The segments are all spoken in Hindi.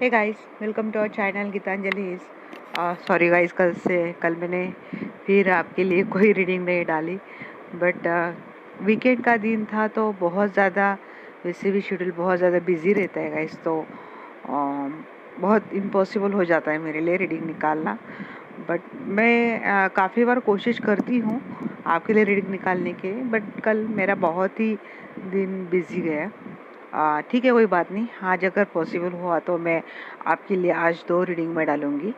Hey guys, welcome to our channel Geetanjali. Sorry guys, कल मैंने फिर आपके लिए कोई रीडिंग नहीं डाली, बट वीकेंड का दिन था तो बहुत ज़्यादा, वैसे भी शेड्यूल बहुत ज़्यादा बिजी रहता है गाइस, तो बहुत इम्पॉसिबल हो जाता है मेरे लिए रीडिंग निकालना। बट मैं काफ़ी बार कोशिश करती हूँ आपके लिए रीडिंग निकालने के, बट कल मेरा बहुत ही दिन बिजी गया। ठीक है, कोई बात नहीं। आज अगर पॉसिबल हुआ तो मैं आपके लिए आज 2 रीडिंग में डालूँगी।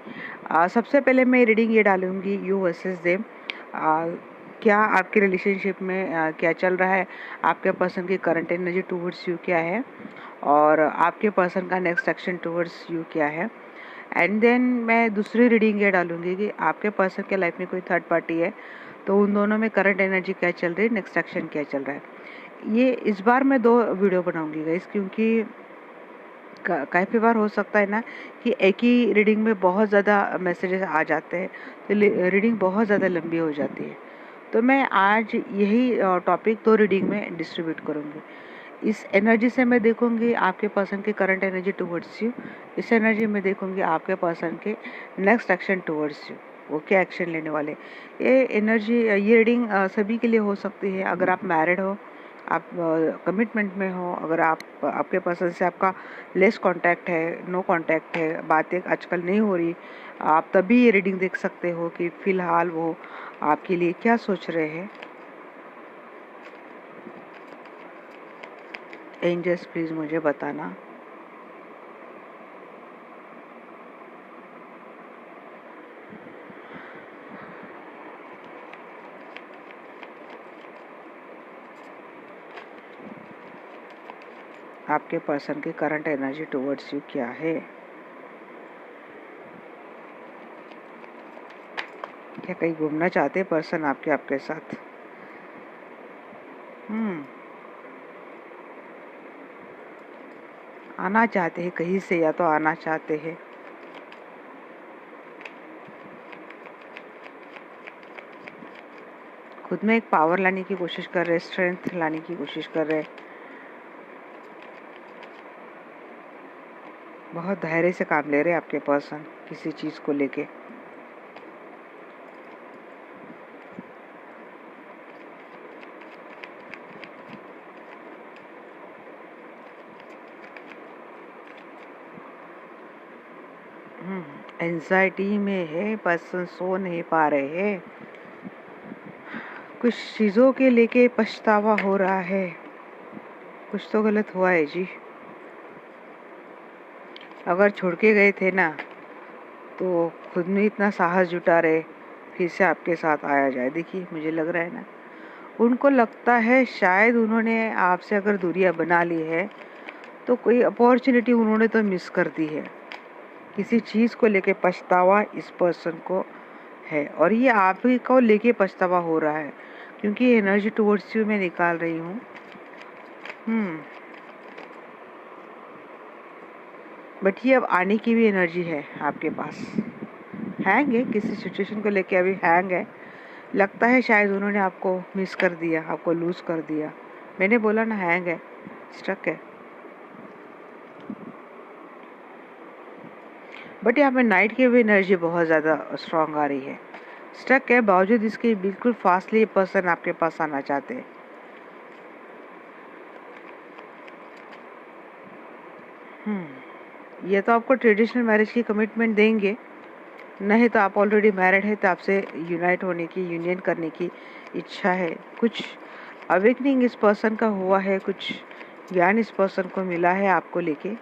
सबसे पहले मैं रीडिंग ये डालूँगी, यू वर्सेस देम। क्या आपके रिलेशनशिप में क्या चल रहा है, आपके पर्सन की करंट एनर्जी टूवर्ड्स यू क्या है, और आपके पर्सन का नेक्स्ट एक्शन टूवर्ड्स यू क्या है। एंड देन मैं दूसरी रीडिंग ये डालूँगी कि आपके पर्सन के लाइफ में कोई थर्ड पार्टी है, तो उन दोनों में करंट एनर्जी क्या चल रही है, नेक्स्ट एक्शन क्या चल रहा है। ये इस बार मैं 2 वीडियो बनाऊंगी गाइस, क्योंकि काफ़ी बार हो सकता है ना कि एक ही रीडिंग में बहुत ज़्यादा मैसेजेस आ जाते हैं, तो रीडिंग बहुत ज़्यादा लंबी हो जाती है। तो मैं आज यही टॉपिक 2 रीडिंग में डिस्ट्रीब्यूट करूँगी। इस एनर्जी से मैं देखूंगी आपके पर्सन की करंट एनर्जी टुवर्ड्स यू, इस एनर्जी में देखूंगी आपके पर्सन के नेक्स्ट एक्शन टुवर्ड्स यू, वो क्या एक्शन लेने वाले। ये एनर्जी, ये रीडिंग सभी के लिए हो सकती है। अगर आप मैरिड हो, आप कमिटमेंट में हो, अगर आपके पर्सन से आपका लेस कांटेक्ट है, नो कांटेक्ट है, बातें आजकल नहीं हो रही, आप तभी ये रीडिंग देख सकते हो कि फ़िलहाल वो आपके लिए क्या सोच रहे हैं। एंजल्स प्लीज़ मुझे बताना। आपके पर्सन की करंट एनर्जी टुवर्ड्स यू क्या है। क्या कहीं घूमना चाहते हैं पर्सन आपके साथ? आना चाहते हैं कहीं से, या तो आना चाहते हैं। खुद में एक पावर लाने की कोशिश कर रहे हैं, स्ट्रेंथ लाने की कोशिश कर रहे हैं। बहुत धैर्य से काम ले रहे हैं आपके पर्सन किसी चीज़ को लेके। एंजाइटी में है पर्सन, सो नहीं पा रहे हैं, कुछ चीज़ों के लेके पछतावा हो रहा है। कुछ तो गलत हुआ है जी। अगर छोड़ के गए थे ना, तो खुद में इतना साहस जुटा रहे फिर से आपके साथ आया जाए। देखिए, मुझे लग रहा है ना, उनको लगता है शायद उन्होंने आपसे अगर दूरियां बना ली है तो कोई अपॉर्चुनिटी उन्होंने तो मिस कर दी है। किसी चीज़ को लेके पछतावा इस पर्सन को है, और ये आप ही को लेके पछतावा हो रहा है, क्योंकि एनर्जी टुवर्ड्स यू मैं निकाल रही हूँ। बट ये अब आने की भी एनर्जी है आपके पास। हैंग है, किसी सिचुएशन को लेके अभी हैंग है। लगता है शायद उन्होंने आपको मिस कर दिया, आपको लूज कर दिया। मैंने बोला ना, हैंग है, स्टक है। बट यहाँ पे नाइट की भी एनर्जी बहुत ज़्यादा स्ट्रांग आ रही है। स्टक है, बावजूद इसके बिल्कुल फास्टली पर्सन आपके पास आना चाहते हैं। ये तो आपको ट्रेडिशनल मैरिज की कमिटमेंट देंगे, नहीं तो आप ऑलरेडी मैरिड है, तो आपसे यूनाइट होने की, यूनियन करने की इच्छा है। कुछ अवेकनिंग इस पर्सन का हुआ है, कुछ ज्ञान इस पर्सन को मिला है आपको लेके।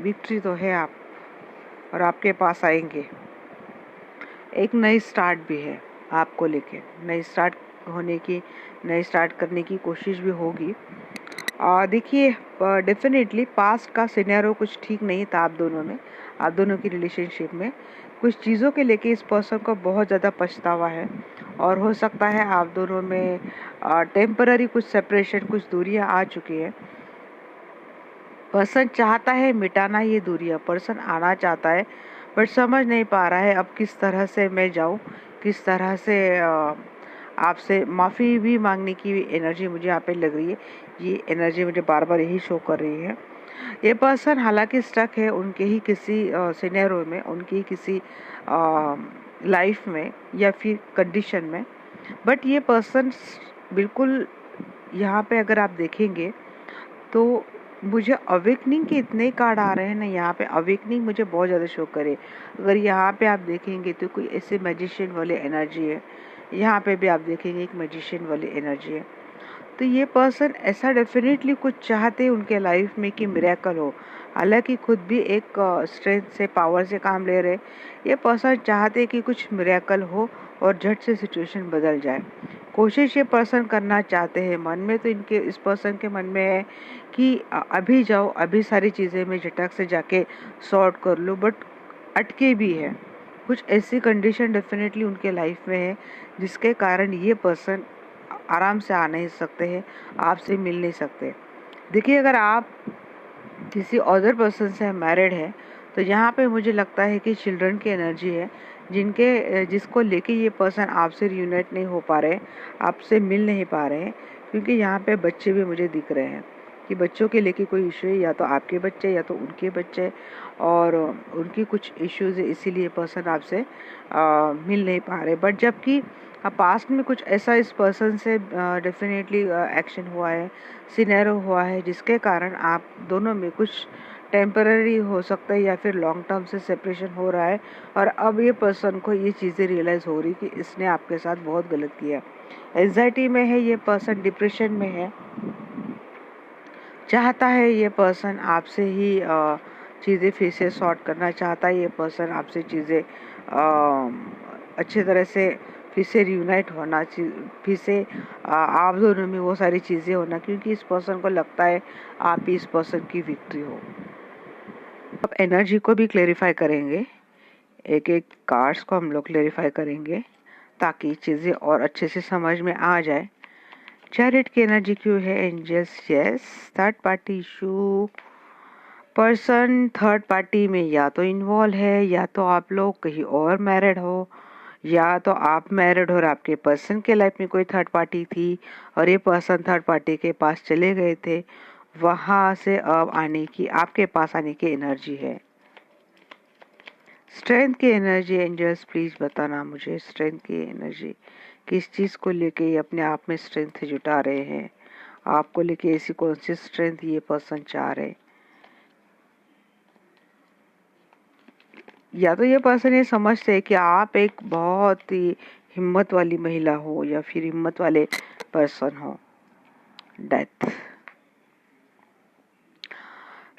विक्ट्री तो है आप, और आपके पास आएंगे। एक नई स्टार्ट भी है आपको लेके, नई स्टार्ट होने की, नई स्टार्ट करने की कोशिश भी होगी। देखिए, डेफिनेटली पास्ट का सिनेरियो कुछ ठीक नहीं था आप दोनों में, आप दोनों की रिलेशनशिप में। कुछ चीज़ों के लेके इस पर्सन को बहुत ज़्यादा पछतावा है, और हो सकता है आप दोनों में टेम्पररी कुछ सेपरेशन, कुछ दूरियां आ चुकी है। पर्सन चाहता है मिटाना ये दूरियां, पर्सन आना चाहता है, बट समझ नहीं पा रहा है अब किस तरह से मैं जाऊं, किस तरह से आपसे माफ़ी भी मांगने की एनर्जी मुझे यहाँ पे लग रही है। ये एनर्जी मुझे बार बार यही शो कर रही है। ये पर्सन हालांकि स्टक है उनके ही किसी सिनेरियो में, उनकी किसी लाइफ में या फिर कंडीशन में, बट ये पर्सन बिल्कुल यहाँ पे अगर आप देखेंगे तो मुझे अवेकनिंग के इतने कार्ड आ रहे हैं ना, यहाँ पे अवेकनिंग मुझे बहुत ज़्यादा शो करे। अगर यहाँ पे आप देखेंगे तो कोई ऐसे मैजिशियन वाली एनर्जी है, यहाँ पे भी आप देखेंगे एक मैजिशियन वाली एनर्जी है। तो ये पर्सन ऐसा डेफिनेटली कुछ चाहते उनके लाइफ में कि मिरेकल हो। हालांकि खुद भी एक स्ट्रेंथ से, पावर से काम ले रहे, ये पर्सन चाहते कि कुछ मिरेकल हो और झट से सिचुएशन बदल जाए। कोशिश ये पर्सन करना चाहते हैं, मन में तो इनके इस पर्सन के मन में है कि अभी जाओ, अभी सारी चीज़ें मैं झटक से जाके सॉर्ट कर लूँ, बट अटके भी है। कुछ ऐसी कंडीशन डेफिनेटली उनके लाइफ में है जिसके कारण ये पर्सन आराम से आ नहीं सकते हैं, आपसे मिल नहीं सकते। देखिए, अगर आप किसी अदर पर्सन से मैरिड है तो यहाँ पे मुझे लगता है कि चिल्ड्रन की एनर्जी है, जिसको लेके ये पर्सन आपसे रियूनाइट नहीं हो पा रहे, आपसे मिल नहीं पा रहे हैं, क्योंकि यहाँ पे बच्चे भी मुझे दिख रहे हैं कि बच्चों के लेके कोई इशू है, या तो आपके बच्चे या तो उनके बच्चे, और उनकी कुछ इश्यूज है, इसीलिए पर्सन आपसे मिल नहीं पा रहे। बट जबकि पास्ट में कुछ ऐसा इस पर्सन से डेफिनेटली एक्शन हुआ है, सिनेरियो हुआ है, जिसके कारण आप दोनों में कुछ टेम्पररी हो सकता है या फिर लॉन्ग टर्म से सेपरेशन हो रहा है। और अब ये पर्सन को ये चीज़ें रियलाइज़ हो रही कि इसने आपके साथ बहुत गलत किया। एंजाइटी में है ये पर्सन, डिप्रेशन में है, चाहता है ये पर्सन आपसे ही चीज़ें फिर से सॉर्ट करना चाहता है। ये पर्सन आपसे चीज़ें अच्छी तरह से फिर से रियूनाइट होना, फिर से आप दोनों में वो सारी चीज़ें होना, क्योंकि इस पर्सन को लगता है आप ही इस पर्सन की विक्ट्री हो। अब एनर्जी को भी क्लेरिफाई करेंगे, एक एक कार्ड्स को हम लोग क्लेरिफाई करेंगे ताकि चीज़ें और अच्छे से समझ में आ जाए। चैरिट की एनर्जी क्यों है angels? Yes, third party issue. Person third party में या तो इन्वॉल्व है, या तो आप लोग कहीं और मैरिड हो, या तो आप मैरिड हो और आपके पर्सन के लाइफ में कोई थर्ड पार्टी थी और ये पर्सन थर्ड पार्टी के पास चले गए थे, वहाँ से अब आने की, आपके पास आने की एनर्जी है। स्ट्रेंथ की एनर्जी एंजल्स प्लीज बताना मुझे, स्ट्रेंथ की एनर्जी किस चीज़ को लेके ये अपने आप में स्ट्रेंथ जुटा रहे हैं, आपको लेके ऐसी कौन सी स्ट्रेंथ ये पर्सन चाह रहे। या तो ये पर्सन ये समझते हैं कि आप एक बहुत ही हिम्मत वाली महिला हो या फिर हिम्मत वाले पर्सन हो। डेथ,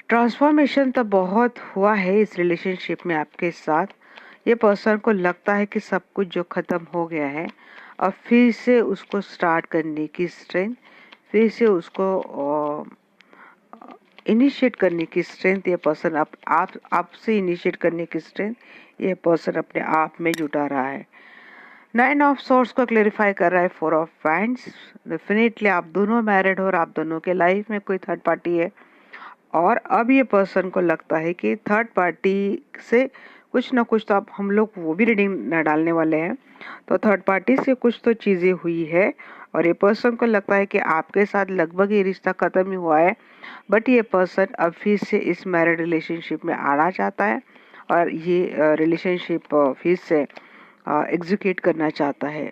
ट्रांसफॉर्मेशन तो बहुत हुआ है इस रिलेशनशिप में आपके साथ। ये पर्सन को लगता है कि सब कुछ जो ख़त्म हो गया है, अब फिर से उसको स्टार्ट करने की स्ट्रेंथ, फिर से उसको इनिशिएट करने की स्ट्रेंथ ये पर्सन आपसे इनिशिएट करने की स्ट्रेंथ ये पर्सन अपने आप में जुटा रहा है। 9 ऑफ सोर्स को क्लेरिफाई कर रहा है 4 ऑफ वैंड्स। डेफिनेटली आप दोनों मैरिड हो और आप दोनों के लाइफ में कोई थर्ड पार्टी है, और अब ये पर्सन को लगता है कि थर्ड पार्टी से कुछ ना कुछ तो, अब हम लोग वो भी रीडिंग डालने वाले हैं, तो थर्ड पार्टी से कुछ तो चीज़ें हुई है और ये पर्सन को लगता है कि आपके साथ लगभग ये रिश्ता ख़त्म ही हुआ है, बट ये पर्सन अब फिर से इस मैरिड रिलेशनशिप में आना चाहता है और ये रिलेशनशिप फिर से एग्जीक्यूट करना चाहता है।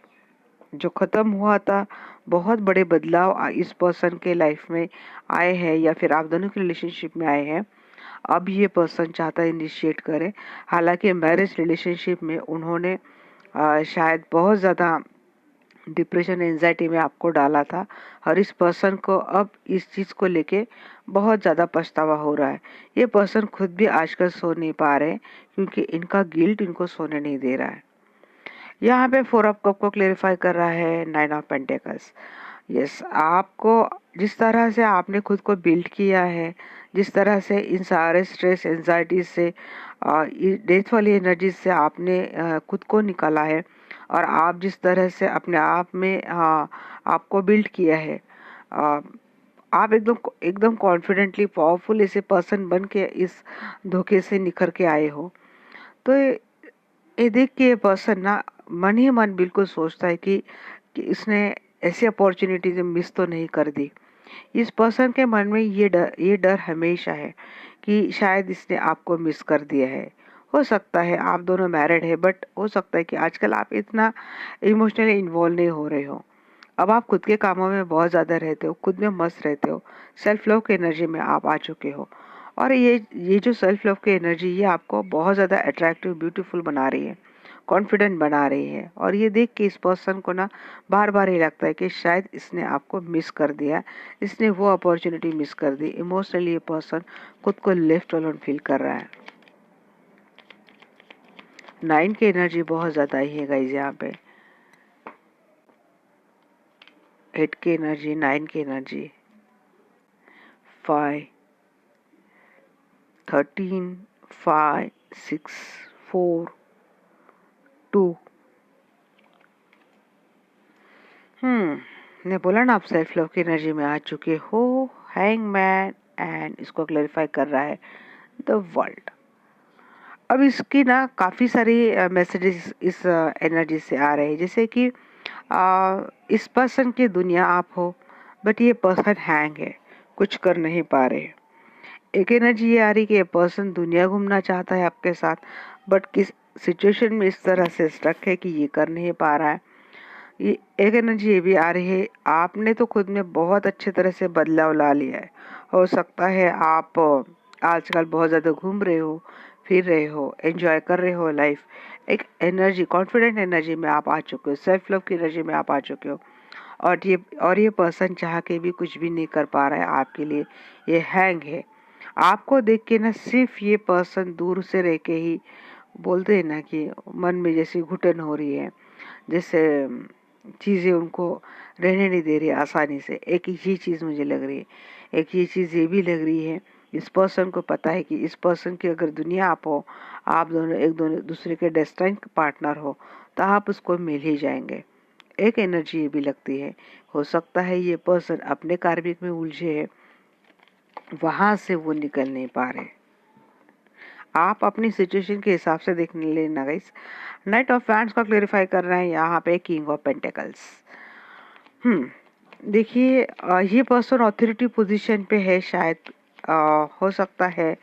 जो ख़त्म हुआ था, बहुत बड़े बदलाव इस पर्सन के लाइफ में आए हैं या फिर आप दोनों के रिलेशनशिप में आए हैं, अब ये पर्सन चाहता है इनिशिएट करे। हालांकि मैरिज रिलेशनशिप में उन्होंने शायद बहुत ज़्यादा डिप्रेशन, एंजाइटी में आपको डाला था और इस पर्सन को अब इस चीज़ को लेके बहुत ज़्यादा पछतावा हो रहा है। ये पर्सन खुद भी आजकल सो नहीं पा रहे क्योंकि इनका गिल्ट इनको सोने नहीं दे रहा है। यहाँ पे 4 ऑफ कप को क्लेरिफाई कर रहा है 9 ऑफ पेंटिकल्स। यस, आपको जिस तरह से आपने खुद को बिल्ड किया है, जिस तरह से इन सारे स्ट्रेस, एंजाइटी से, डेथ वाली एनर्जी से आपने खुद को निकाला है और आप जिस तरह से अपने आप में आपको बिल्ड किया है, आप एकदम एकदम कॉन्फिडेंटली पावरफुल ऐसे पर्सन बन के इस धोखे से निखर के आए हो। तो ये देख के ये पर्सन ना मन ही मन बिल्कुल सोचता है कि कि इसने ऐसी अपॉर्चुनिटी मिस तो नहीं कर दी। इस पर्सन के मन में ये डर हमेशा है कि शायद इसने आपको मिस कर दिया है। हो सकता है आप दोनों मैरिड है, बट हो सकता है कि आजकल आप इतना इमोशनली इन्वॉल्व नहीं हो रहे हो। अब आप खुद के कामों में बहुत ज़्यादा रहते हो, खुद में मस्त रहते हो, सेल्फ लव की एनर्जी में आप आ चुके हो। और ये जो सेल्फ लव की एनर्जी ये आपको बहुत ज़्यादा अट्रैक्टिव ब्यूटीफुल बना रही है, कॉन्फिडेंट बना रही है। और ये देख के इस पर्सन को ना बार बार ये लगता है कि शायद इसने आपको मिस कर दिया, इसने वो अपॉर्चुनिटी मिस कर दी। इमोशनली ये पर्सन खुद को लेफ्ट अलोन फील कर रहा है। 9 की एनर्जी बहुत ज़्यादा ही है गाइज यहाँ पे। 8 की एनर्जी, 9 की एनर्जी, 5, 13, 5, 6, 4, 2। ने बोला ना आप सेल्फ लव की एनर्जी में आ चुके हो। हैंगमैन एंड इसको क्लैरिफाई कर रहा है द वर्ल्ड। अब इसकी ना काफ़ी सारी मैसेजेस इस एनर्जी से आ रहे हैं, जैसे कि इस पर्सन की दुनिया आप हो, बट ये पर्सन हैंग है, कुछ कर नहीं पा रहे। एक एनर्जी ये आ रही कि ये पर्सन दुनिया घूमना चाहता है आपके साथ, बट किस सिचुएशन में इस तरह से स्टक है कि ये कर नहीं पा रहा है। ये एक एनर्जी ये भी आ रही है आपने तो खुद में बहुत अच्छे तरह से बदलाव ला लिया है। हो सकता है आप आजकल बहुत ज़्यादा घूम रहे हो, फिर रहे हो, एंजॉय कर रहे हो लाइफ। एक एनर्जी, कॉन्फिडेंट एनर्जी में आप आ चुके हो, सेल्फ लव की एनर्जी में आप आ चुके हो। और ये पर्सन चाह के भी कुछ भी नहीं कर पा रहा है आपके लिए, ये हैंग है। आपको देख के ना सिर्फ ये पर्सन दूर से रह के ही बोलते हैं ना कि मन में जैसी घुटन हो रही है, जैसे चीज़ें उनको रहने नहीं दे रही आसानी से। एक ये चीज़ मुझे लग रही है, एक ये चीज़ ये भी लग रही है इस पर्सन को पता है कि इस पर्सन की अगर दुनिया आप हो, आप दोनों एक दूसरे के डेस्टिनी पार्टनर हो, तो आप उसको मिल ही जाएंगे। एक एनर्जी ये भी लगती है, हो सकता है ये पर्सन अपने कार्मिक में उलझे है, वहां से वो निकल नहीं पा रहे। आप अपनी सिचुएशन के हिसाब से देख लेना गाइस। नाइट ऑफ वैंड्स का क्लेरिफाई कर रहे हैं यहाँ पे किंग ऑफ पेंटिकल्स। देखिए ये पर्सन अथॉरिटी पोजीशन पे है शायद, हो सकता है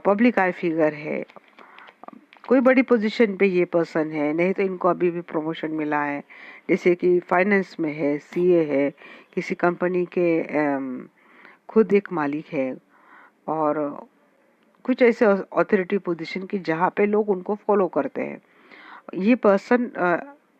पब्लिक आई फिगर है, कोई बड़ी पोजीशन पे ये पर्सन है, नहीं तो इनको अभी भी प्रमोशन मिला है, जैसे कि फाइनेंस में है, सीए है, किसी कंपनी के खुद एक मालिक है, और कुछ ऐसे अथॉरिटी पोजीशन की जहाँ पे लोग उनको फॉलो करते हैं। ये पर्सन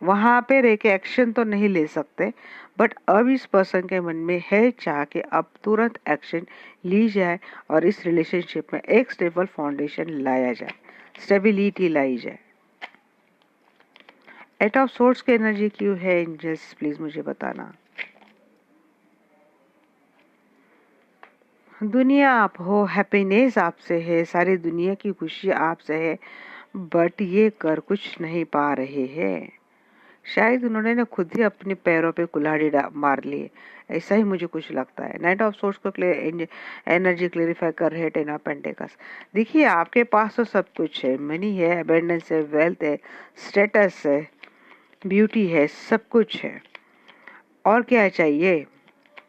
वहाँ पे रह के एक्शन तो नहीं ले सकते, बट अब इस पर्सन के मन में है चाह के अब तुरंत एक्शन ली जाए और इस रिलेशनशिप में एक स्टेबल फाउंडेशन लाया जाए, स्टेबिलिटी लाई जाए। एट ऑफ सोर्स की एनर्जी क्यों है एंजल्स, प्लीज मुझे बताना। दुनिया आप हो, हैप्पीनेस आपसे है, सारी दुनिया की खुशी आपसे है, बट ये कर कुछ नहीं पा रहे हैं। शायद उन्होंने ना खुद ही अपने पैरों पे कुल्हाड़ी मार ली, ऐसा ही मुझे कुछ लगता है। नाइट ऑफ सोर्स को एनर्जी क्लेरिफाई कर रहे हैं 10 ऑफ पेंटिकल्स। देखिए आपके पास तो सब कुछ है, मनी है, अबेंडेंस है, वेल्थ है, स्टेटस है, ब्यूटी है, सब कुछ है, और क्या चाहिए।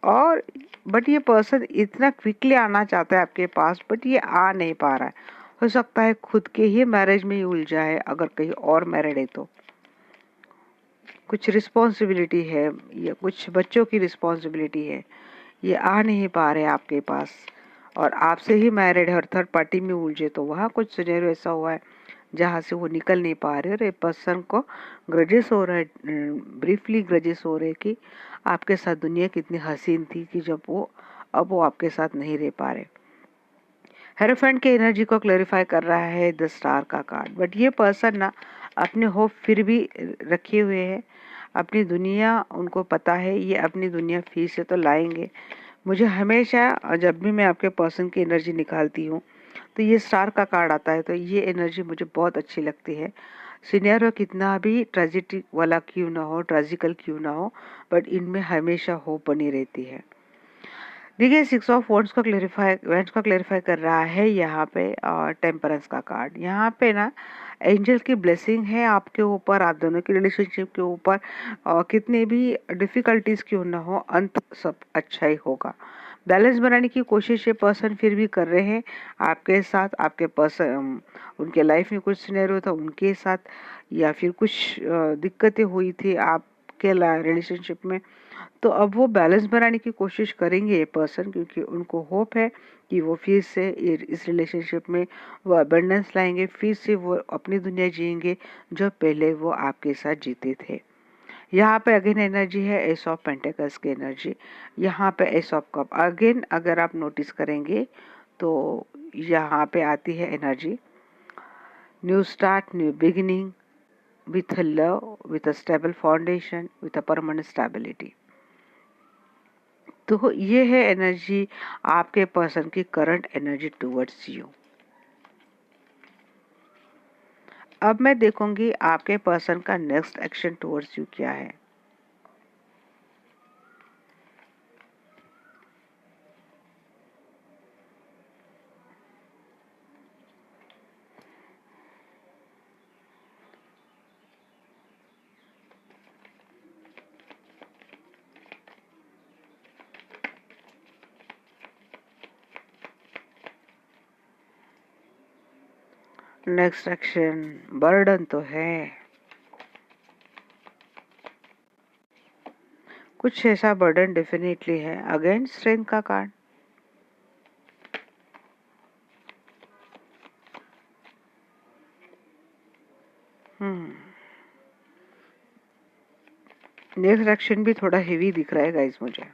और बट ये पर्सन इतना क्विकली आना चाहता है आपके पास, बट ये आ नहीं पा रहा है। हो सकता है खुद के ही मैरिज में ही उलझा है, अगर कहीं और मैरिड है तो कुछ रिस्पॉन्सिबिलिटी है या कुछ बच्चों की रिस्पॉन्सिबिलिटी है, ये आ नहीं पा रहे आपके पास, और आपसे ही मैरिड है और थर्ड पार्टी में उलझे, तो वहाँ कुछ सिनेरियो ऐसा हुआ है जहाँ से वो निकल नहीं पा रहे। और एक पर्सन को ग्रजेस हो रहा है, ब्रीफली ग्रजेस हो रहे कि आपके साथ दुनिया कितनी हसीन थी कि जब वो अब वो आपके साथ नहीं रह पा रहे। हेरोफेंट के एनर्जी को क्लैरिफाई कर रहा है द स्टार का कार्ड। बट ये पर्सन ना अपने होप फिर भी रखे हुए है, अपनी दुनिया उनको पता है, ये अपनी दुनिया फिर से तो लाएंगे। मुझे हमेशा जब भी मैं आपके पर्सन की एनर्जी निकालती हूँ तो ये स्टार का कार्ड आता है, तो ये एनर्जी मुझे बहुत अच्छी लगती है। सिनेरियो कितना भी ट्रेजिडी वाला क्यों ना हो, ट्रेजिकल क्यों ना हो, बट इनमें हमेशा होप बनी रहती है। देखिए 6 ऑफ वॉन्ड्स को क्लेरिफाई कर रहा है यहाँ पे, और टेम्परेंस का कार्ड। यहाँ पे ना एंजल की ब्लेसिंग है आपके ऊपर, आप दोनों की रिलेशनशिप के ऊपर। कितने भी डिफिकल्टीज क्यों ना हो, अंत सब अच्छा ही होगा। बैलेंस बनाने की कोशिश ये पर्सन फिर भी कर रहे हैं आपके साथ। आपके पर्सन, उनके लाइफ में कुछ सिनेरियो था उनके साथ, या फिर कुछ दिक्कतें हुई थी आपके रिलेशनशिप में, तो अब वो बैलेंस बनाने की कोशिश करेंगे ये पर्सन, क्योंकि उनको होप है कि वो फिर से इस रिलेशनशिप में वो अबंडेंस लाएंगे, फिर से वो अपनी दुनिया जिएंगे जो पहले वो आपके साथ जीते थे। यहाँ पे अगेन एनर्जी है एस ऑफ पेंटिकल्स की एनर्जी। यहाँ पे एस ऑफ कप अगेन अगर आप नोटिस करेंगे तो यहाँ पे आती है energy new start, new beginning, with love, with a stable foundation, with a permanent stability. तो ये है एनर्जी आपके पर्सन की करंट एनर्जी टुवर्ड्स यू। अब मैं देखूंगी आपके पर्सन का नेक्स्ट एक्शन टुवर्ड्स यू क्या है। नेक्स्ट एक्शन बर्डन तो है, कुछ ऐसा बर्डन डेफिनेटली है। अगेन स्ट्रेंथ का कार्ड, नेक्स्ट एक्शन भी थोड़ा हेवी दिख रहा है गाइस मुझे।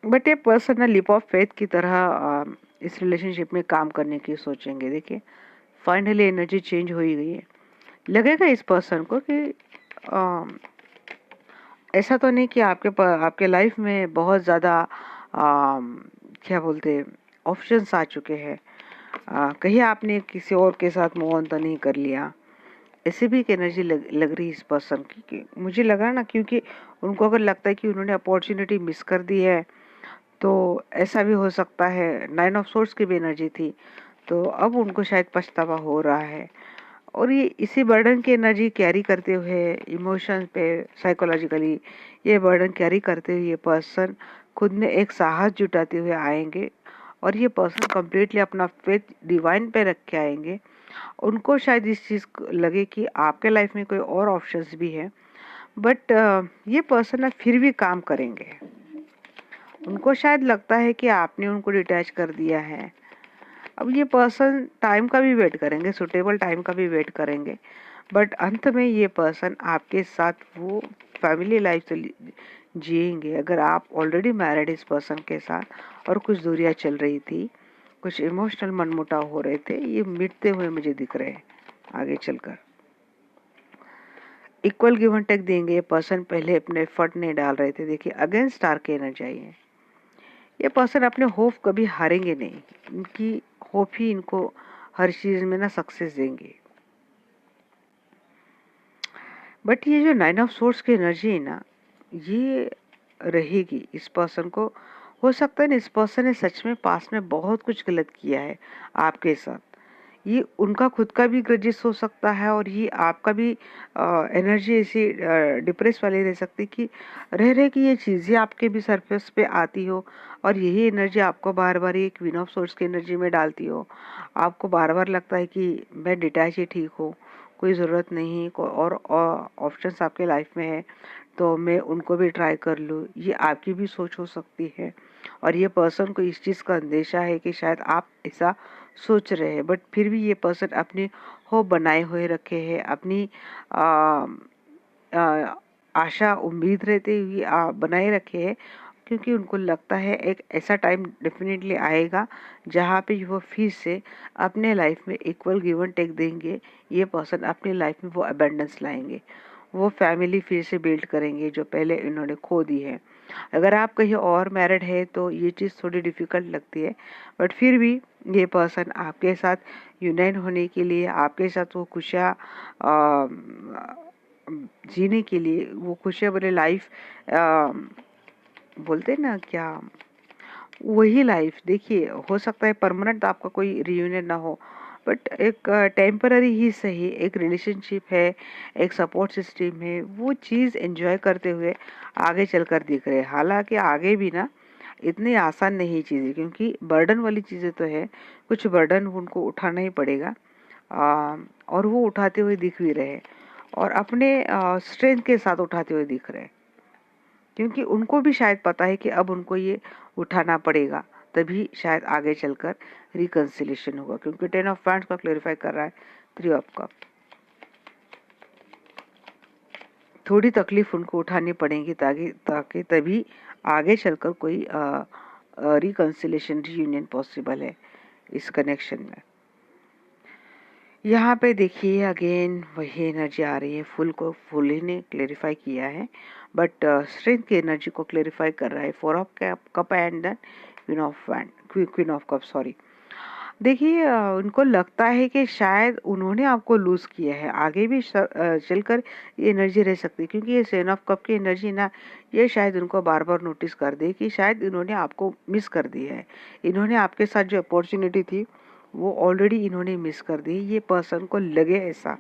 बट ये पर्सन लिप ऑफ फेथ की तरह इस रिलेशनशिप में काम करने की सोचेंगे। देखिए फाइनली एनर्जी चेंज हो ही गई है। लगेगा इस पर्सन को कि ऐसा तो नहीं कि आपके लाइफ में बहुत ज़्यादा क्या बोलते ऑप्शंस आ चुके हैं, कहीं आपने किसी और के साथ मूव ऑन तो नहीं कर लिया। ऐसे भी एक एनर्जी लग रही है इस पर्सन की, कि मुझे लगा ना, क्योंकि उनको अगर लगता है कि उन्होंने अपॉर्चुनिटी मिस कर दी है तो ऐसा भी हो सकता है। 9 ऑफ सोर्ड्स की भी एनर्जी थी, तो अब उनको शायद पछतावा हो रहा है। और ये इसी बर्डन की एनर्जी कैरी करते हुए इमोशंस पे साइकोलॉजिकली ये बर्डन कैरी करते हुए ये पर्सन खुद में एक साहस जुटाते हुए आएंगे, और ये पर्सन कम्प्लीटली अपना फेथ डिवाइन पे रख के आएंगे। उनको शायद इस चीज़ लगे कि आपके लाइफ में कोई और ऑप्शंस भी है, बट ये पर्सन अब फिर भी काम करेंगे। उनको शायद लगता है कि आपने उनको डिटैच कर दिया है। अब ये पर्सन टाइम का भी वेट करेंगे, सुटेबल टाइम का भी वेट करेंगे, बट अंत में ये पर्सन आपके साथ वो फैमिली लाइफ तो जिएंगे। अगर आप ऑलरेडी मैरिड इस पर्सन के साथ और कुछ दूरियां चल रही थी, कुछ इमोशनल मनमुटाव हो रहे थे, ये मिटते हुए मुझे दिख रहे हैं आगे चलकर। इक्वल गिव एंड टेक देंगे ये पर्सन, पहले अपने एफर्ट नहीं डाल रहे थे। देखिए अगेंस्ट स्टार के एनर्जी चाहिए। ये पर्सन अपने होप कभी हारेंगे नहीं, इनकी होप ही इनको हर चीज में ना सक्सेस देंगे। बट ये जो 9 ऑफ सोर्ड्स की एनर्जी है ना, ये रहेगी इस पर्सन को। हो सकता है ना इस पर्सन ने सच में पास में बहुत कुछ गलत किया है आपके साथ। ये उनका खुद का भी ग्रजेस हो सकता है, और ये आपका भी एनर्जी ऐसी डिप्रेस वाली रह सकती कि रह रहे कि ये चीज़ें आपके भी सरफेस पे आती हो, और यही एनर्जी आपको बार बार ये क्वीन ऑफ सोर्ड्स की एनर्जी में डालती हो। आपको बार बार लगता है कि मैं डिटैच ही ठीक हूँ, कोई ज़रूरत नहीं, कोई और ऑप्शंस आपके लाइफ में है तो मैं उनको भी ट्राई कर लूँ। ये आपकी भी सोच हो सकती है, और ये पर्सन को इस चीज़ का अंदेशा है कि शायद आप ऐसा सोच रहे हैं, बट फिर भी ये पर्सन अपनी होप बनाए हुए रखे हैं, अपनी आ, आ, आशा उम्मीद रहते हुए बनाए रखे हैं, क्योंकि उनको लगता है एक ऐसा टाइम डेफिनेटली आएगा जहाँ पे वो फिर से अपने लाइफ में इक्वल गिव एंड टेक देंगे। ये पर्सन अपनी लाइफ में वो अबेंडेंस लाएंगे, वो फैमिली फिर से बिल्ड करेंगे जो पहले इन्होंने खो दी है। अगर आप कहीं और मैरिड है तो ये चीज़ थोड़ी डिफ़िकल्ट लगती है, बट फिर भी ये पर्सन आपके साथ यूनाइन होने के लिए, आपके साथ वो खुशियाँ जीने के लिए, वो खुशियाँ भरे लाइफ बोलते ना क्या, वही लाइफ देखिए, हो सकता है परमानेंट आपका कोई रियूनियन ना हो, बट एक टेम्पररी ही सही, एक रिलेशनशिप है, एक सपोर्ट सिस्टम है, वो चीज़ एंजॉय करते हुए आगे चलकर दिख रहे हैं। हालांकि आगे भी ना इतनी आसान नहीं चीज़ें, क्योंकि बर्डन वाली चीज़ें तो है, कुछ बर्डन उनको उठाना ही पड़ेगा। और वो उठाते हुए दिख भी रहे, और अपने स्ट्रेंथ के साथ उठाते हुए दिख रहे हैं, क्योंकि उनको भी शायद पता है कि अब उनको ये उठाना पड़ेगा, तभी शायद आगे चलकर रिकंसिलिएशन होगा, क्योंकि 10 ऑफ वैंड्स का क्लेरिफाई कर रहा है 3 ऑफ कप। थोड़ी तकलीफ उनको उठानी पड़ेगी ताकि ताकि तभी आगे चलकर कोई रिकंसिलिएशन रियूनियन पॉसिबल है इस कनेक्शन में। यहाँ पे देखिए अगेन वही एनर्जी आ रही है, फुल ही ने क्लेरिफाई किया है, बट स्ट्रेंथ की एनर्जी को क्लेरिफाई कर रहा है 4 of cup and then queen of cup sorry. देखिए उनको लगता है कि शायद उन्होंने आपको लूज किया है, आगे भी चलकर ये एनर्जी रह सकती है, क्योंकि ये 7 ऑफ कप की एनर्जी ना, ये शायद उनको बार बार नोटिस कर दे कि शायद इन्होंने आपको मिस कर दिया है, इन्होंने आपके साथ जो अपॉर्चुनिटी थी वो ऑलरेडी इन्होंने मिस कर दी, ये पर्सन को लगे ऐसा।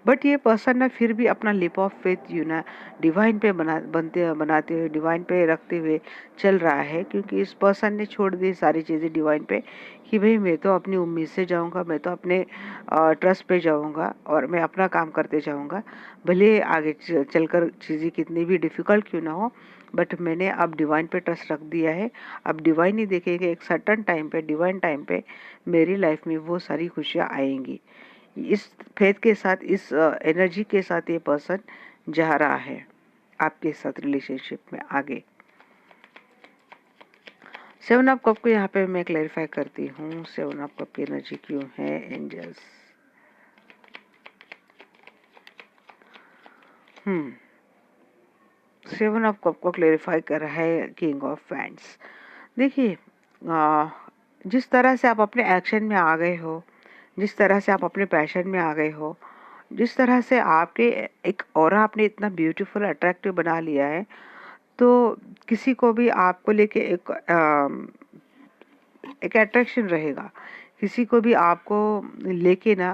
बट ये पर्सन ना फिर भी अपना लिप ऑफ फेथ ना डिवाइन पे बनाते हुए, डिवाइन पे रखते हुए चल रहा है, क्योंकि इस पर्सन ने छोड़ दी सारी चीज़ें डिवाइन पे, कि भाई मैं तो अपनी उम्मीद से जाऊंगा, मैं तो अपने ट्रस्ट पे जाऊंगा और मैं अपना काम करते जाऊंगा, भले आगे चलकर चीज़ें कितनी भी डिफ़िकल्ट क्यों ना हो, बट मैंने अब डिवाइन पे ट्रस्ट रख दिया है। अब डिवाइन ही देखेगा, एक सर्टन टाइम पे, डिवाइन टाइम पे मेरी लाइफ में वो सारी खुशियाँ आएंगी। इस फेथ के साथ, इस एनर्जी के साथ ये पर्सन जा रहा है आपके साथ रिलेशनशिप में आगे। 7 ऑफ कप को यहाँ पे मैं क्लैरिफाई करती हूँ, 7 ऑफ कप की एनर्जी क्यों है एंजल्स। 7 ऑफ कप को क्लैरिफाई कर रहा है किंग ऑफ वैंड्स। देखिए जिस तरह से आप अपने एक्शन में आ गए हो, जिस तरह से आप अपने पैशन में आ गए हो, जिस तरह से आपके एक ऑरा आपने इतना ब्यूटीफुल अट्रैक्टिव बना लिया है, तो किसी को भी आपको लेके एक अट्रैक्शन रहेगा, किसी को भी आपको लेके ना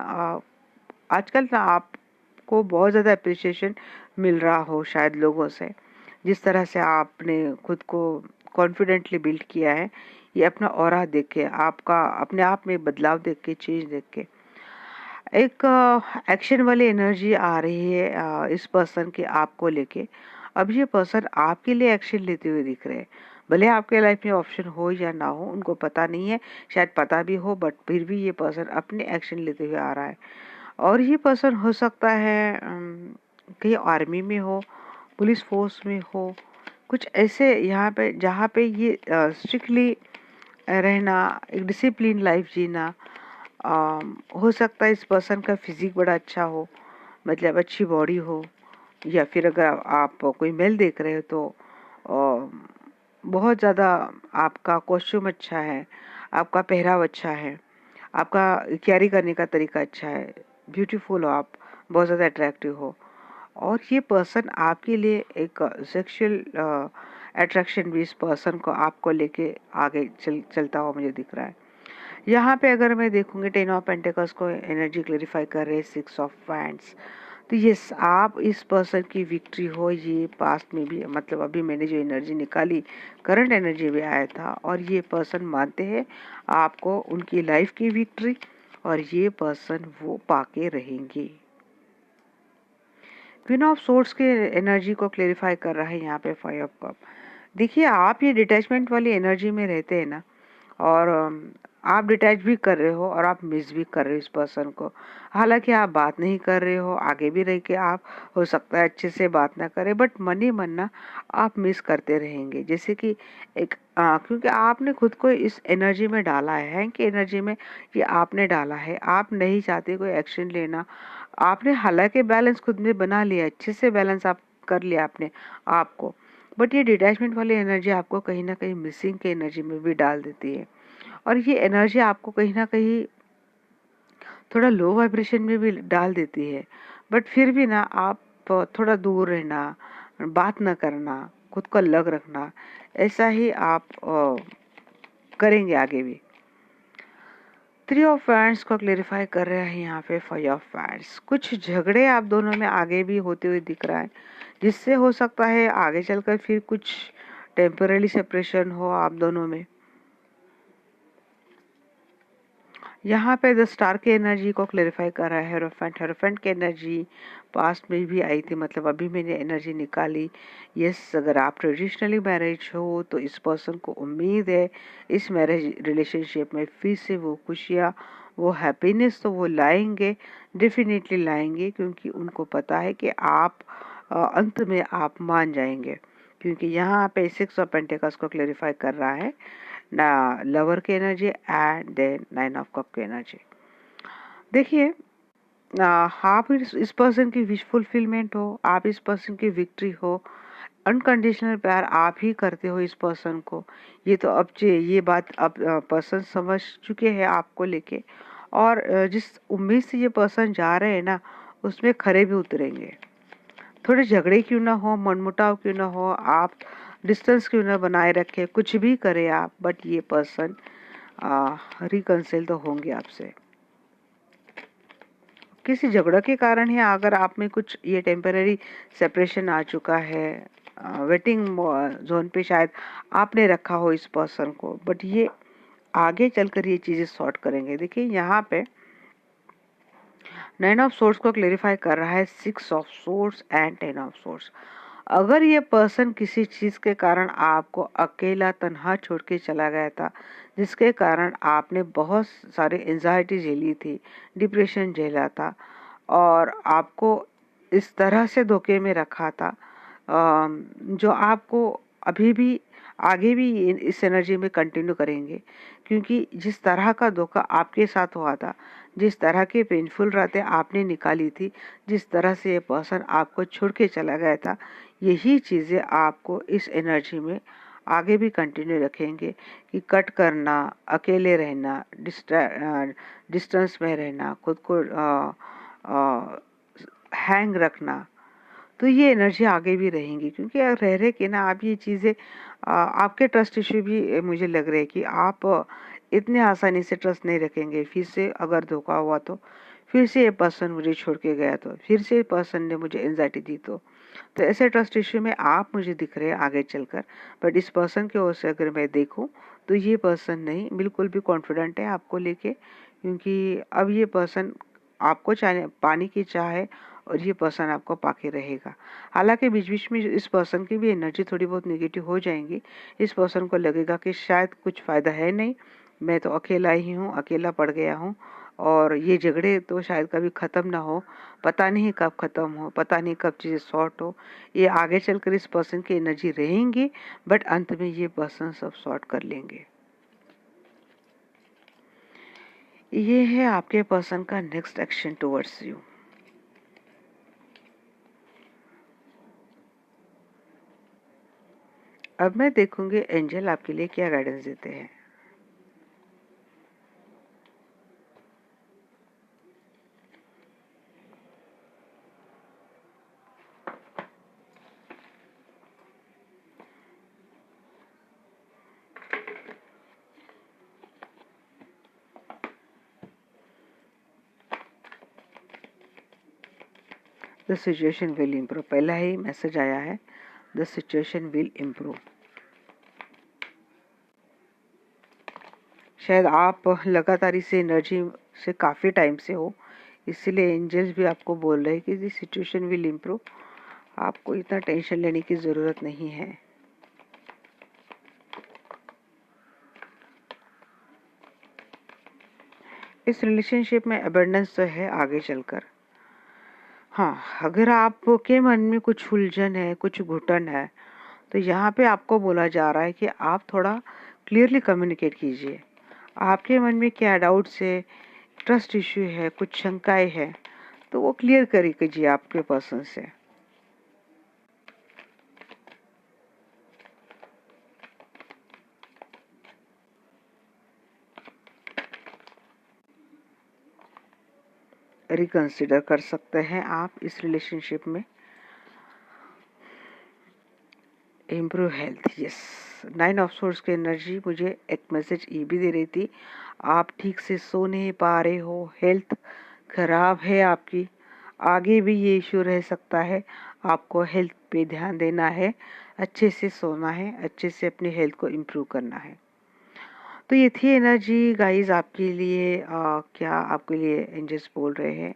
आजकल ना आपको बहुत ज़्यादा अप्रिसिएशन मिल रहा हो शायद लोगों से, जिस तरह से आपने खुद को कॉन्फिडेंटली बिल्ड किया है, ये अपना ऑरा देख के, आपका अपने आप में बदलाव देख के, चेंज देख के एक एक्शन वाली एनर्जी आ रही है इस पर्सन के आपको लेके। अब ये पर्सन आपके लिए एक्शन लेते हुए दिख रहे हैं, भले आपके लाइफ में ऑप्शन हो या ना हो, उनको पता नहीं है, शायद पता भी हो, बट फिर भी ये पर्सन अपने एक्शन लेते हुए आ रहा है। और ये पर्सन हो सकता है कहीं आर्मी में हो, पुलिस फोर्स में हो, कुछ ऐसे यहाँ पे जहाँ पे ये स्ट्रिक्टली रहना, एक डिसिप्लिन लाइफ जीना। हो सकता है इस पर्सन का फिजिक बड़ा अच्छा हो, मतलब अच्छी बॉडी हो, या फिर अगर आप कोई मेल देख रहे हो तो बहुत ज़्यादा आपका कॉस्ट्यूम अच्छा है, आपका पहराव अच्छा है, आपका कैरी करने का तरीका अच्छा है, ब्यूटीफुल हो आप, बहुत ज़्यादा अट्रैक्टिव हो, और ये पर्सन आपके लिए एक सेक्सुअल अट्रैक्शन भी इस पर्सन को आपको लेके आगे चलता हुआ मुझे दिख रहा है। यहाँ पे अगर मैं देखूंगी 10 ऑफ पेंटिकल्स को एनर्जी क्लेरिफाई कर रहे हैं 6 ऑफ वैंड्स, तो यस आप इस पर्सन की विक्ट्री हो, ये पास्ट में भी, मतलब अभी मैंने जो एनर्जी निकाली करंट एनर्जी भी आया था, और ये पर्सन मानते हैं आपको उनकी लाइफ की विक्ट्री, और ये पर्सन वो पाके रहेंगे। क्वीन ऑफ सोर्ड्स के एनर्जी को क्लेरिफाई कर रहा है यहाँ पे 5 ऑफ कप। देखिए आप ये डिटैचमेंट वाली एनर्जी में रहते हैं ना, और आप डिटैच भी कर रहे हो और आप मिस भी कर रहे हो इस पर्सन को। हालांकि आप बात नहीं कर रहे हो, आगे भी रह के आप हो सकता है अच्छे से बात ना करें, बट मन ही मन ना आप मिस करते रहेंगे। जैसे कि एक क्योंकि आपने खुद को इस एनर्जी में डाला है कि एनर्जी में ये आपने डाला है, आप नहीं चाहते कोई एक्शन लेना, आपने हालांकि बैलेंस खुद में बना लिया, अच्छे से बैलेंस आप कर लिया आपने आपको, बट ये डिटैचमेंट वाली एनर्जी आपको कहीं ना कहीं मिसिंग की एनर्जी में भी डाल देती है, और ये एनर्जी आपको कहीं ना कहीं थोड़ा लो वाइब्रेशन में भी डाल देती है। बट फिर भी ना आप थोड़ा दूर रहना, बात ना करना, खुद को अलग रखना, ऐसा ही आप करेंगे आगे भी। 3 ऑफ वैंड्स को क्लेरिफाई कर रहे हैं यहाँ पे 5 ऑफ वैंड्स। कुछ झगड़े आप दोनों में आगे भी होते हुए दिख रहा है, जिससे हो सकता है आगे चलकर फिर कुछ टेम्पररी सेपरेशन हो आप दोनों में। यहाँ पे द स्टार की एनर्जी को क्लेरिफाई कर रहा है हेरोफेंट। हेरोफेंट की एनर्जी पास्ट में भी आई थी, मतलब अभी मैंने एनर्जी निकाली। यस, अगर आप ट्रेडिशनली मैरिज हो तो इस पर्सन को उम्मीद है इस मैरिज रिलेशनशिप में फिर से वो खुशियाँ, वो हैप्पीनेस तो वो लाएंगे, डेफिनेटली लाएंगे, क्योंकि उनको पता है कि आप अंत में आप मान जाएंगे। क्योंकि यहाँ पे 6 ऑफ पेंटिकल्स को क्लेरिफाई कर रहा है ना लवर की energy and then 9 of cup की एनर्जी। देखिए, आप इस पर्सन की विश फुलफिलमेंट हो, आप इस पर्सन की विक्ट्री हो, अनकंडीशनल प्यार आप ही करते हो इस पर्सन को। ये तो अब ये बात अब पर्सन समझ चुके हैं आपको लेके, और जिस उम्मीद से ये पर्सन जा रहे हैं ना, उसमें खरे भी उतरेंगे। थोड़े झगड़े क्यों ना हो, मनमुटाव क्यों ना हो, आप डिस्टेंस क्यों ना बनाए रखें, कुछ भी करें आप, बट ये पर्सन रिकंसिल तो होंगे आपसे। किसी झगड़ा के कारण ही अगर आप में कुछ ये टेम्पररी सेपरेशन आ चुका है, वेटिंग जोन पे शायद आपने रखा हो इस पर्सन को, बट ये आगे चलकर ये चीजें सॉर्ट करेंगे। देखिए यहाँ पे 9 ऑफ सोर्स को क्लेरिफाई कर रहा है 6 of source and 10 of source. अगर ये पर्सन किसी चीज के कारण आपको अकेला तन्हा छोड़ के चला गया था, जिसके कारण आपने बहुत सारी एंजाइटी झेली थी, डिप्रेशन झेला था, और आपको इस तरह से धोखे में रखा था, जो आपको अभी भी आगे भी इस एनर्जी में कंटिन्यू करेंगे। क्योंकि जिस तरह का धोखा आपके साथ हुआ था, जिस तरह की पेनफुल रातें आपने निकाली थी, जिस तरह से ये पर्सन आपको छोड़ के चला गया था, यही चीज़ें आपको इस एनर्जी में आगे भी कंटिन्यू रखेंगे कि कट करना, अकेले रहना, डिस्टेंस में रहना, खुद को हैंग रखना, तो ये एनर्जी आगे भी रहेंगी। क्योंकि रह रहे के ना आप ये चीज़ें, आपके ट्रस्ट इश्यू भी मुझे लग रहा है कि आप इतने आसानी से ट्रस्ट नहीं रखेंगे। फिर से अगर धोखा हुआ तो, फिर से ये पर्सन मुझे छोड़ के गया तो, फिर से पर्सन ने मुझे एंजाइटी दी तो ऐसे ट्रस्ट इश्यू में आप मुझे दिख रहे हैं आगे चलकर। बट इस पर्सन की ओर से अगर मैं देखूं तो ये पर्सन नहीं, बिल्कुल भी कॉन्फिडेंट है आपको लेके। क्योंकि अब ये पर्सन आपको चाहे पानी की चाह है, और ये पर्सन आपको पाके रहेगा। हालांकि बीच बीच में इस पर्सन की भी एनर्जी थोड़ी बहुत नेगेटिव हो जाएंगी। इस पर्सन को लगेगा कि शायद कुछ फ़ायदा है नहीं, मैं तो अकेला ही हूँ, अकेला पड़ गया हूँ, और ये झगड़े तो शायद कभी ख़त्म ना हो, पता नहीं कब ख़त्म हो, पता नहीं कब चीज़ें सॉर्ट हो। ये आगे चलकर इस पर्सन की एनर्जी रहेंगी, बट अंत में ये पर्सन सब सॉर्ट कर लेंगे। ये है आपके पर्सन का नेक्स्ट एक्शन टुवर्ड्स यू। अब मैं देखूंगी एंजल आपके लिए क्या गाइडेंस देते हैं। द सिचुएशन विल इम्प्रूव, पहला ही मैसेज आया है, द सिचुएशन विल इम्प्रूव। शायद आप लगातार इस एनर्जी से काफ़ी टाइम से हो, इसीलिए एंजल्स भी आपको बोल रहे हैं कि दिस सिचुएशन विल इम्प्रूव, आपको इतना टेंशन लेने की ज़रूरत नहीं है। इस रिलेशनशिप में अबंडेंस तो है आगे चलकर। हाँ, अगर आपके मन में कुछ उलझन है, कुछ घुटन है, तो यहाँ पे आपको बोला जा रहा है कि आप थोड़ा क्लियरली कम्युनिकेट कीजिए। आपके मन में क्या डाउट्स है, ट्रस्ट इश्यू है, कुछ शंकाएं हैं, तो वो क्लियर कीजिए आपके पर्सन से। रिकंसिडर कर सकते हैं आप इस रिलेशनशिप में। Improve health, yes. 9 of source की एनर्जी मुझे एक मैसेज ये भी दे रही थी, आप ठीक से सो नहीं पा रहे हो, हेल्थ खराब है आपकी, आगे भी ये इशू रह सकता है, आपको हेल्थ पे ध्यान देना है, अच्छे से सोना है, अच्छे से अपनी हेल्थ को इम्प्रूव करना है। तो ये थी एनर्जी गाइस आपके लिए। क्या आपके लिए एंजल्स बोल रहे हैं।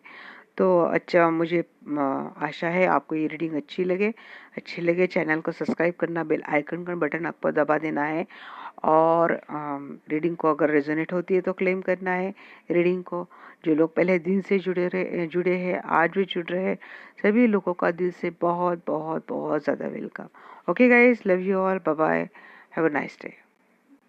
तो अच्छा, मुझे आशा है आपको ये रीडिंग अच्छी लगे चैनल को सब्सक्राइब करना, बेल आइकन का बटन आपको दबा देना है, और रीडिंग को अगर रेजोनेट होती है तो क्लेम करना है रीडिंग को। जो लोग पहले दिन से जुड़े हैं, आज भी जुड़ रहे हैं, सभी लोगों का दिल से बहुत बहुत बहुत ज़्यादा welcome. Okay guys, love you all, bye bye, have a nice day.